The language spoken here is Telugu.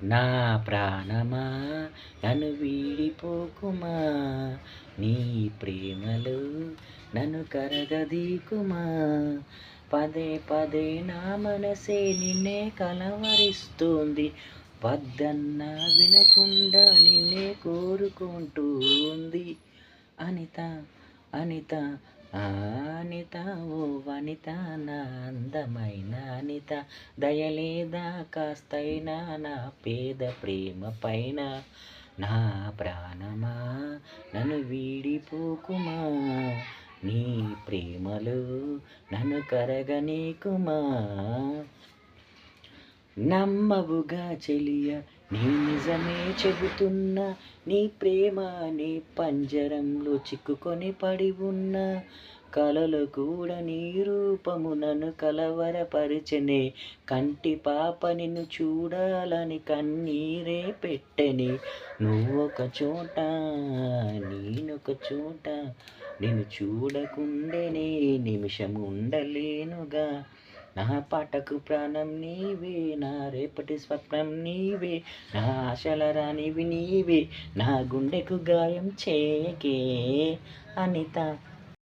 నా ప్రాణమా నన్ను వీడిపోకుమా, నీ ప్రేమలో నన్ను కరగదీకుమా. పదే పదే నా మనసే నిన్నే కలవరిస్తుంది, వద్దన్నా వినకుండా నిన్నే కోరుకుంటుంది. అనిత అనిత ఆ అనిత, ఓ వనిత, నా అందమైన అనిత, దయలేదా కాస్తైనా నా పేద ప్రేమ పైన. నా ప్రాణమా నన్ను వీడిపోకుమా, నీ ప్రేమలో నన్ను కరగనీకుమా. నమ్మవుగా చెలియ, నీ నిజమే చెబుతున్నా, నీ ప్రేమ నీ పంజరంలో చిక్కుకొని పడి ఉన్నా. కలలో కూడా నీ రూపము నన్ను కలవరపరిచెనే, కంటి పాప నిన్ను చూడాలని కన్నీరే పెట్టెని. నువ్వొక చోట నేనొక చోట, నిన్ను చూడకుండేనే నిమిషం ఉండలేనుగా. నా పాటకు ప్రాణం నీవే, నా రేపటి స్వప్నం నీవే, నా ఆశల రానివి నీవే, నా గుండెకు గాయం చేయకే. అనిత